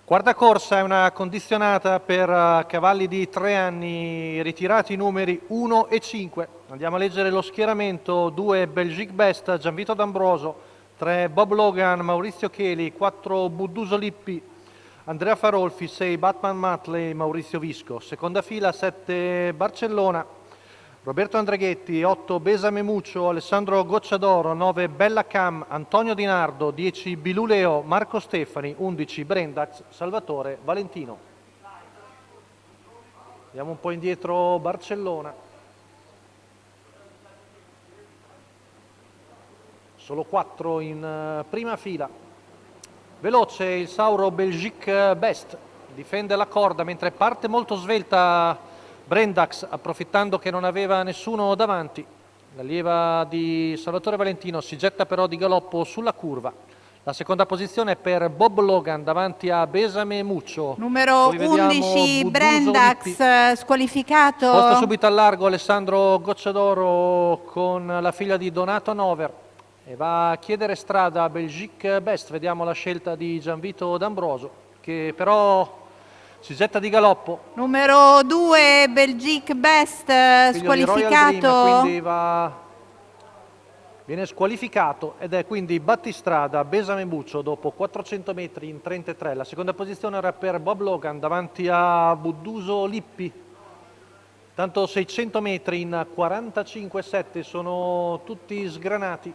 Quarta corsa è una condizionata per cavalli di 3 anni, ritirati i numeri 1 e 5. Andiamo a leggere lo schieramento: 2 Belgique Best, Gianvito D'Ambroso, 3 Bob Logan, Maurizio Cheli, 4 Budduso Lippi, Andrea Farolfi, 6 Batman Matley, Maurizio Visco. Seconda fila: 7 Barcellona, Roberto Andreghetti, 8 Besame Muccio, Alessandro Gocciadoro, 9 Bella Cam, Antonio Di Nardo, 10 Biluleo, Marco Stefani, 11 Brendax, Salvatore Valentino. Andiamo un po' indietro Barcellona. Solo 4 in prima fila. Veloce il Sauro Belgique Best, difende la corda mentre parte molto svelta Brendax, approfittando che non aveva nessuno davanti. L'allieva di Salvatore Valentino si getta però di galoppo sulla curva. La seconda posizione è per Bob Logan davanti a Besame Muccio. Numero 11 Brendax, squalificato. Posta subito al largo Alessandro Gocciadoro con la figlia di Donato Nover e va a chiedere strada a Belgique Best. Vediamo la scelta di Gianvito D'Ambroso, che però si getta di galoppo. Numero 2 Belgique Best, squalificato. Dream, quindi viene squalificato ed è quindi battistrada Besame Muccio dopo 400 metri in 33. La seconda posizione era per Bob Logan davanti a Budduso Lippi. Tanto 600 metri in 45,7 sono tutti sgranati.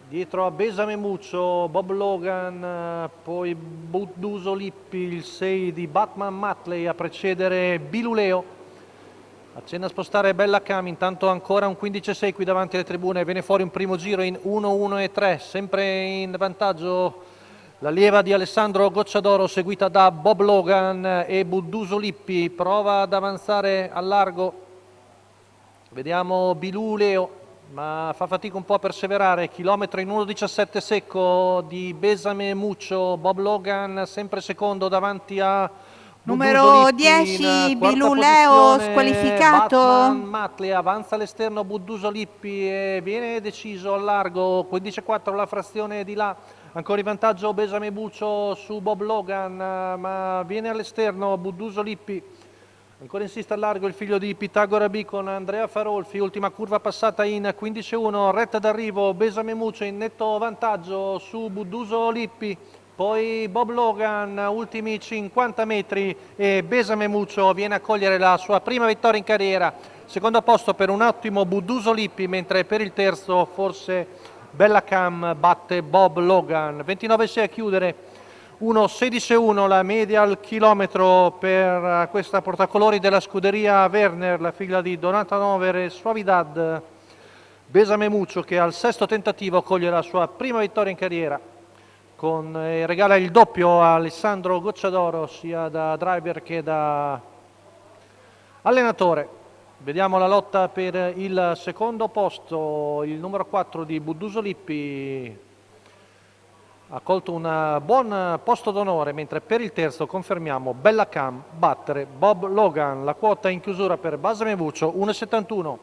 Dietro a Besame Muccio, Bob Logan, poi Budduso Lippi, il 6 di Batman Matley a precedere Biluleo. Accenna a spostare Bella Cam, intanto ancora un 15,6 qui davanti alle tribune. Viene fuori un primo giro in 1-1-3, sempre in vantaggio l'allieva di Alessandro Gocciadoro, seguita da Bob Logan e Budduso Lippi. Prova ad avanzare al largo. Vediamo Biluleo, ma fa fatica un po' a perseverare. Chilometro in 1,17 secco di Besame Muccio. Bob Logan sempre secondo davanti a numero 10 Biluleo, squalificato. Batman Matley avanza all'esterno Budduso Lippi e viene deciso al largo. 15,4 la frazione di là. Ancora in vantaggio Besame Muccio su Bob Logan, ma viene all'esterno Budduso Lippi. Ancora insiste al largo il figlio di Pitagora B con Andrea Farolfi. Ultima curva passata in 15,1, retta d'arrivo Besame Muccio in netto vantaggio su Budduso Lippi. Poi Bob Logan, ultimi 50 metri e Besame Muccio viene a cogliere la sua prima vittoria in carriera. Secondo posto per un ottimo Budduso Lippi, mentre per il terzo forse Bella Cam batte Bob Logan. 29,6 a chiudere. 1,16,1 la media al chilometro per questa portacolori della scuderia Werner, la figlia di Donato Nover e Suavidad. Besame Muccio che al sesto tentativo coglie la sua prima vittoria in carriera, regala il doppio a Alessandro Gocciadoro sia da driver che da allenatore. Vediamo la lotta per il secondo posto. Il numero 4 di Budduso Lippi ha colto un buon posto d'onore, mentre per il terzo confermiamo Bella Cam battere Bob Logan. La quota in chiusura per Besame Muccio 1,71.